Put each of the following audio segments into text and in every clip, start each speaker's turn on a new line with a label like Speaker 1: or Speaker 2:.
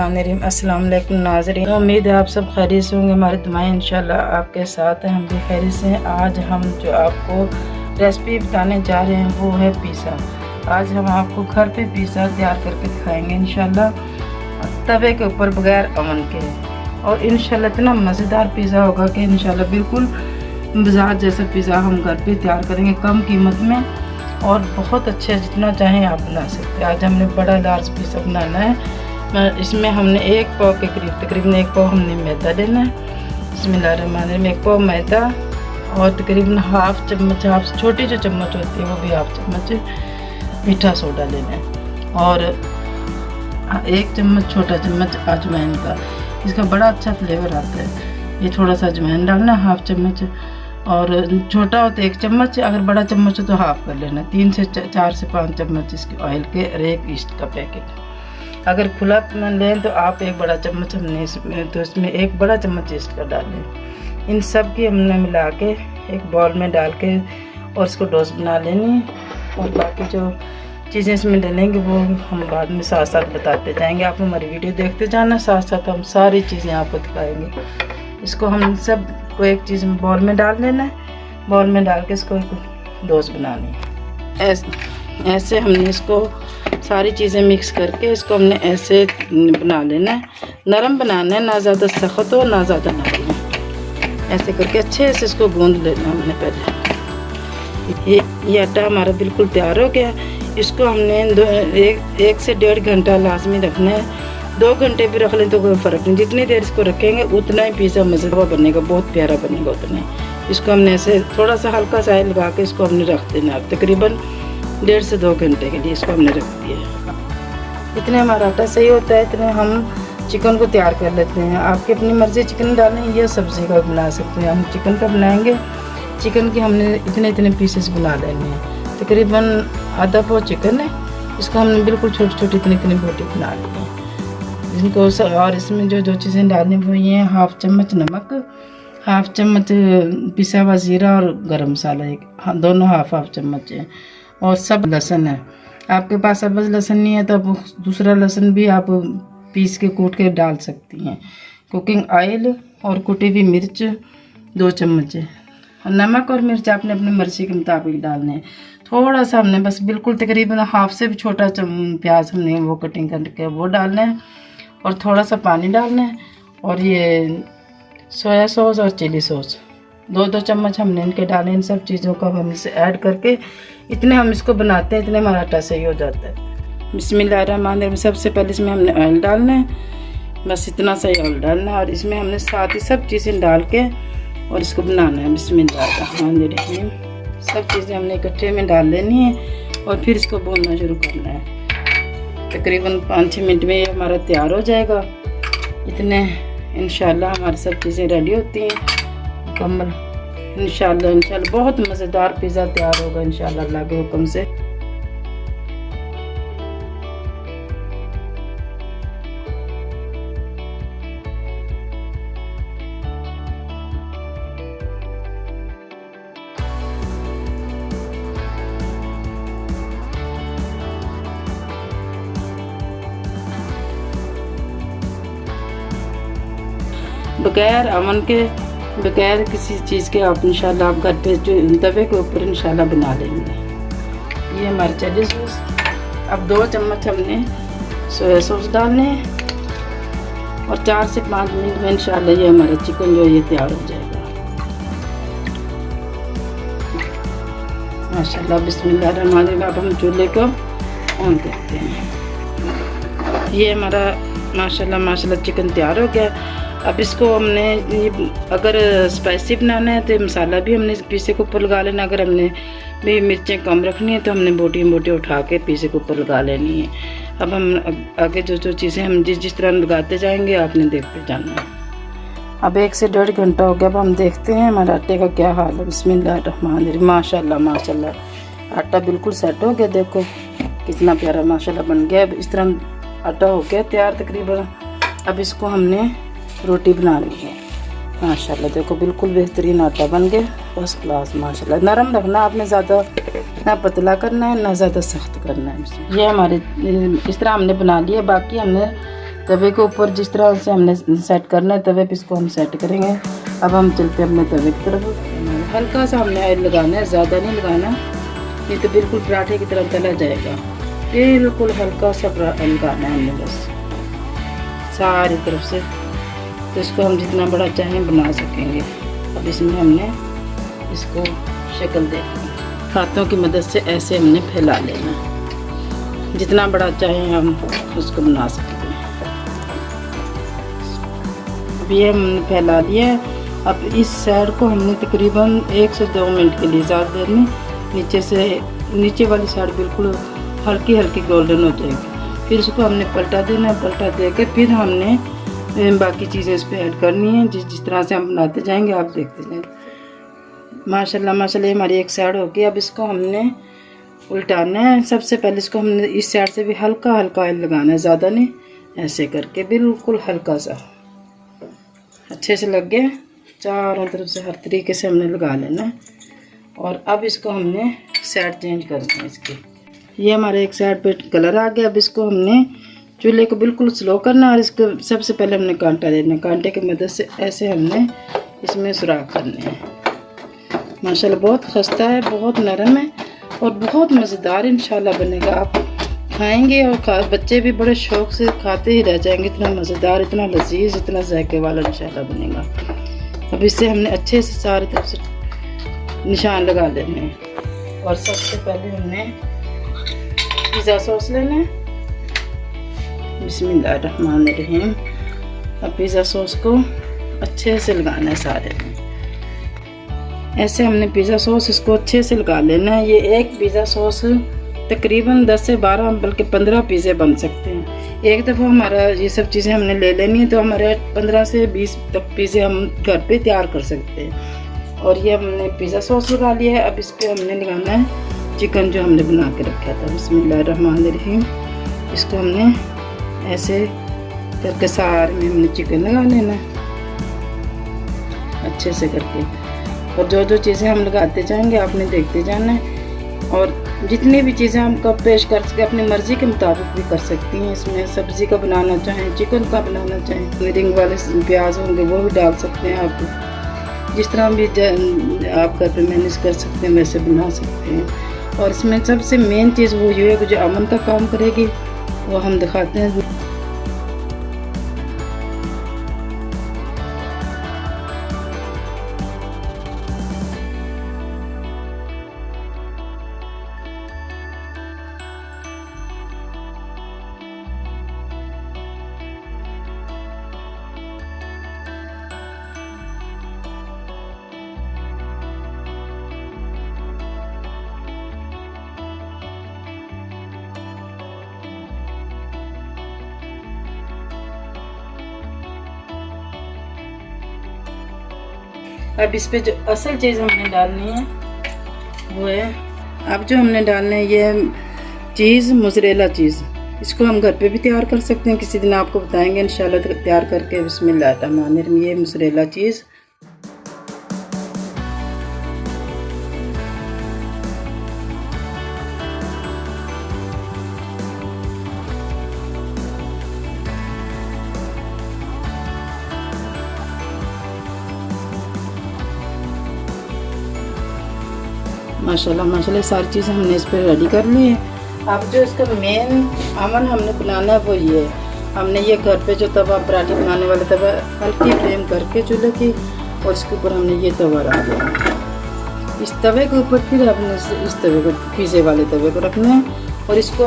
Speaker 1: बिस्मिल्लाहिर्रहमानिर्रहीम। अस्सलाम वालेकुम नाज़रीन, उम्मीद है आप सब खैरियत से होंगे। हमारी दुआएं इंशाल्लाह आपके साथ हैं, हम भी खैरियत से हैं। आज हम जो आपको रेसिपी बताने जा रहे हैं वो है पिज़्ज़ा। आज हम आपको घर पे पिज़्ज़ा तैयार करके दिखाएंगे इंशाल्लाह, तवे के ऊपर बगैर ओवन के। और इंशाल्लाह इतना मज़ेदार पिज़्ज़ा होगा कि इंशाल्लाह बिल्कुल बाजार जैसा पिज़्ज़ा हम घर पे तैयार करेंगे कम कीमत में, और बहुत अच्छे, जितना चाहें आप बना सकते हैं। आज हमने बड़ा लार्ज पिज़्ज़ा बनाना है। इसमें हमने 1 पाव के करीब, तकरीबन 1 पाव हमने मैदा लेना है। बिस्मिल्लाहिर्रहमानिर्रहीम। 1 पाव मैदा और तकरीबन हाफ चम्मच, हाफ छोटी जो चम्मच होती है वो भी हाफ चम्मच मीठा सोडा लेना है, और 1 चम्मच छोटा चम्मच अजवाइन का, इसका बड़ा अच्छा फ्लेवर आता है। ये थोड़ा सा अजवाइन डालना, हाफ चम्मच, और छोटा हो तो 1 चम्मच, अगर बड़ा चम्मच हो तो हाफ कर लेना। 3 से 4 से 5 चम्मच इसके ऑयल के, और 1 ईस्ट का पैकेट। अगर खुला लें तो आप 1 बड़ा चम्मच, हमने इसमें तो इसमें 1 बड़ा चम्मच ईस्ट का डालें। इन सब की हमने मिला के एक बाउल में डाल के और इसको डोस बना लेनी है। और बाकी जो चीज़ें इसमें डालेंगे वो हम बाद में साथ साथ बताते जाएंगे। आप हमारी वीडियो देखते जाना, साथ साथ हम सारी चीज़ें आपको दिखाएंगे। इसको हम सब को एक चीज़ में बाउल में डाल लेना है। बाउल में डाल के इसको एक डोस बनानी है। ऐसे हमने इसको सारी चीज़ें मिक्स करके इसको हमने ऐसे बना लेना है। नरम बनाना है, ना ज़्यादा सख्त हो ना ज़्यादा नरम। ऐसे करके अच्छे से इसको गूंद लेना हमने पहले। ये आटा हमारा बिल्कुल तैयार हो गया। इसको हमने 1 से 1.5 घंटा लाजमी रखना है। 2 घंटे भी रख लें तो कोई फ़र्क नहीं, जितनी देर इसको रखेंगे उतना ही पिज़्ज़ा मज़ेदार बनेगा, बहुत प्यारा बनेगा उतना ही। इसको हमने ऐसे थोड़ा सा हल्का सा लगा के इसको हमने रख देना है। तकरीबन 1.5 से 2 घंटे के लिए इसको हमने रख दिया। इतने हमारा आटा सही होता है, इतने हम चिकन को तैयार कर लेते हैं। आपकी अपनी मर्ज़ी चिकन डालें या सब्ज़ी का बना सकते हैं। हम चिकन का बनाएंगे। चिकन की हमने इतने पीसेस बना लेने हैं। तकरीबन आधा पाव चिकन है, इसको हमने बिल्कुल छोटी छोटी इतनी बोटी बना ली है इनको। और इसमें जो चीज़ें डालनी वो ये हैं, हाफ चम्मच नमक, हाफ चम्मच पिसा हुआ ज़ीरा और गरम मसाला, दोनों हाफ चम्मच है। और सब लहसुन है। आपके पास अब लहसुन नहीं है तो आप दूसरा लहसुन भी आप पीस के कूट के डाल सकती हैं। कुकिंग ऑयल और कुटी हुई मिर्च 2 चम्मच है। और नमक और मिर्च आपने अपनी मर्ज़ी के मुताबिक डालने हैं। थोड़ा सा हमने बस बिल्कुल तकरीबन हाफ से भी छोटा प्याज हमने वो कटिंग करके वो डालना है, और थोड़ा सा पानी डालना है। और ये सोया सॉस और चिली सॉस 2-2 चम्मच हमने इनके डाले। इन सब चीज़ों को हम इसे ऐड करके इतने हम इसको बनाते हैं, इतने हमारा आटा सही हो जाता है। बिस्मिल्लाहिर्रहमानिर्रहीम। सबसे पहले इसमें हमने ऑयल डालना है, बस इतना सा ऑयल डालना है, और इसमें हमने साथ ही सब चीज़ें डाल के और इसको बनाना है। बिस्मिल्लाहिर्रहमानिर्रहीम। सब चीज़ें हमने इकट्ठे में डाल लेनी है और फिर इसको भूनना शुरू करना है। तकरीबन 5-6 मिनट में ये हमारा तैयार हो जाएगा। इतने इंशाल्लाह हमारी सब चीज़ें रेडी होती हैं मुकम्मल। इंशाल्लाह बहुत मज़ेदार पिज़्ज़ा तैयार होगा इंशाल्लाह अल्लाह के हुक्म से। बगैर ओवन के, बगैर किसी चीज़ के आप इंशाल्लाह आप घर पे जो तवे के ऊपर इंशाल्लाह बना लेंगे। ये हमारे चिली सॉस। अब 2 चम्मच हमने सोया सॉस डालने हैं, और 4 से 5 मिनट में इंशाल्लाह ये हमारा चिकन जो ये तैयार हो जाएगा माशाल्लाह। बिस्मिल्लाहिर्रहमानिर्रहीम। अब हम चूल्हे को ऑन करते हैं। ये हमारा माशाल्लाह चिकन तैयार हो गया। अब इसको हमने, अगर स्पाइसी बनाना है तो मसाला भी हमने पीसे के ऊपर लगा लेना। अगर हमने भी मिर्चें कम रखनी है तो हमने बोटी उठा के पीसे के ऊपर लगा लेनी है। अब हम आगे जो चीज़ें हम जिस तरह लगाते जाएंगे आपने देखते जाना है। अब 1 से 1.5 घंटा हो गया। अब हम देखते हैं हमारे आटे का क्या हाल है। बिस्मिल्लाहिर्रहमानिर्रहीम। माशाल्लाह आटा बिल्कुल सेट हो गया। देखो कितना प्यारा माशाल्लाह बन गया। अब इस तरह आटा हो गया तैयार तकरीबन। अब इसको हमने रोटी बनानी है माशाल्लाह। देखो बिल्कुल बेहतरीन आटा बन गया, फर्स्ट क्लास माशाल्लाह। नरम रखना आपने, ज़्यादा ना पतला करना है ना ज़्यादा सख्त करना है। ये हमारे इस तरह हमने बना लिया। बाकी हमने तवे के ऊपर जिस तरह से हमने सेट करना है तवे पे इसको हम सेट करेंगे। अब हम चलते हैं अपने तवे की तरफ। हल्का सा हमने ऑयल लगाना है, ज़्यादा नहीं लगाना, नहीं तो बिल्कुल पराठे की तरह तला जाएगा। बिल्कुल हल्का सा लगाना है हमने बस सारी तरफ से, तो इसको हम जितना बड़ा चाहें बना सकेंगे। अब इसमें हमने इसको शक्ल देनी, हाथों की मदद से ऐसे हमने फैला लेना, जितना बड़ा चाहें हम उसको बना सकते हैं। अब ये हमने फैला दिया है। अब इस साइड को हमने तकरीबन 1 से 2 मिनट के लिए ज़्यादा देर में नीचे वाली साइड बिल्कुल हल्की हल्की गोल्डन हो जाएगी। फिर इसको हमने पलटा देना, पलटा दे के फिर हमने बाकी चीज़ें इस पर ऐड करनी है। जिस तरह से हम बनाते जाएंगे आप देखते जाएंगे। माशाल्लाह माशाल्लाह हमारी एक साइड हो गई। अब इसको हमने उल्टाना है। सबसे पहले इसको हमने इस साइड से भी हल्का हल्का ऑयल लगाना है, ज़्यादा नहीं, ऐसे करके बिल्कुल हल्का सा अच्छे से लग गया। चारों तरफ से हर तरीके से हमने लगा लेना है। और अब इसको हमने साइड चेंज करना है इसकी। ये हमारे एक साइड पे कलर आ गया। अब इसको हमने चूल्हे को बिल्कुल स्लो करना और इसको सबसे पहले हमने कांटा लेना, कांटे की मदद से ऐसे हमने इसमें सुराख करने हैं। माशाल्लाह बहुत खस्ता है, बहुत नरम है और बहुत मज़ेदार इंशाल्लाह बनेगा। आप खाएंगे और बच्चे भी बड़े शौक़ से खाते ही रह जाएंगे। इतना मज़ेदार, इतना लजीज, इतना जायके वाला इंशाल्लाह बनेगा। अब इससे हमने अच्छे से सारी तरफ से निशान लगा लेने हैं। और सबसे पहले हमने पिज़्ज़ा सॉस लेना है। बिस्मिल्लाहिर्रहमानिर्रहीम। अब पिज़्ज़ा सॉस को अच्छे से लगाना है सारे में। ऐसे हमने पिज़्ज़ा सॉस इसको अच्छे से लगा लेना है। ये एक पिज़्ज़ा सॉस तकरीबन 10 से 12 बल्कि 15 पिज़्ज़े बन सकते हैं। एक दफ़ा हमारा ये सब चीज़ें हमने ले लेनी है तो हमारे 15 से 20 तक पिज़्ज़े हम घर पे तैयार कर सकते हैं। और ये हमने पिज़्ज़ा सॉस लगा लिया है। अब इस पर हमने लगाना है चिकन जो हमने बना के रखा था। बिस्मिल्लाहिर्रहमानिर्रहीम। इसको हमने ऐसे करके सारे में हमने चिकन लगा लेना अच्छे से करके। और जो जो चीज़ें हम लगाते जाएंगे आपने देखते जाना है। और जितनी भी चीज़ें हम कब पेश कर सके अपनी मर्ज़ी के मुताबिक भी कर सकती हैं। इसमें सब्ज़ी का बनाना चाहें, चिकन का बनाना चाहें, रिंग वाले प्याज होंगे वो भी डाल सकते हैं। आप जिस तरह भी आप घर पे मैनेज कर सकते हैं वैसे बना सकते हैं। और इसमें सबसे मेन चीज़ वो ये है कि जो अमन का काम करेगी वो हम दिखाते हैं। अब इस पे जो असल चीज़ हमने डालनी है वो है, अब जो हमने डालना है ये चीज़ मोज़रेला चीज़। इसको हम घर पे भी तैयार कर सकते हैं, किसी दिन आपको बताएंगे इंशाल्लाह तैयार करके। बिस्मिल्लाहिर्रहमानिर्रहीम। ये मोज़रेला चीज़ माशाल्लाह माशाल्लाह सारी चीज़ें हमने इस पर रेडी कर ली है। अब जो इसका मेन अमल हमने बनाना है वो ये है, हमने ये घर पे जो तवा पराठे बनाने वाला तवा हल्की फ्लेम करके चूल्हे की, और इसके ऊपर हमने ये तवा रख दिया। इस तवे के ऊपर फिर हमने इस तवे को पिज़्ज़े वाले तवे को रखना है। और इसको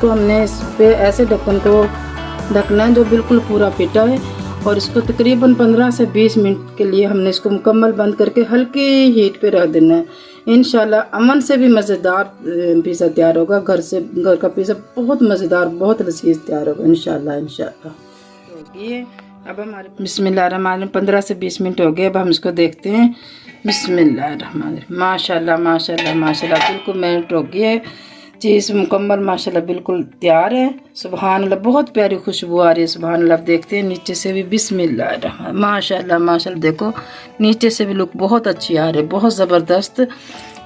Speaker 1: हमने इस पर ऐसे ढक्कन को ढकना है जो बिल्कुल पूरा फिटा है। और इसको तकरीबन 15 से 20 मिनट के लिए हमने इसको मुकम्मल बंद करके हल्की हीट पे रख देना है। इंशाल्लाह अमन से भी मज़ेदार पिज़्ज़ा तैयार होगा। घर का पिज़्ज़ा बहुत मज़ेदार, बहुत लजीज तैयार होगा इंशाल्लाह। ये अब हमारे बिस्मिल्लाहिर्रहमानिर्रहीम 15 से 20 मिनट हो गए। अब हम इसको देखते हैं। बिस्मिल्लाहिर्रहमानिर्रहीम। माशाल्लाह माशाल्लाह माशाल्लाह बिल्कुल मेल्ट हो गई है चीज़ मुकम्मल। माशाल्लाह बिल्कुल तैयार है। सुभान अल्लाह, बहुत प्यारी खुशबू आ रही है। सुभान अल्लाह। देखते हैं नीचे से भी। बिस्मिल्लाह माशाल्लाह माशाल्लाह। देखो नीचे से भी लुक बहुत अच्छी आ रही है, बहुत ज़बरदस्त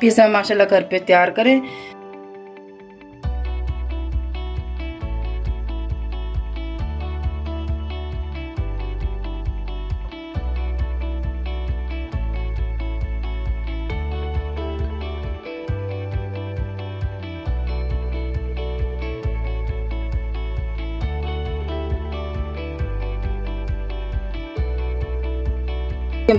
Speaker 1: पिज़्ज़ा माशाल्लाह घर पे तैयार करें।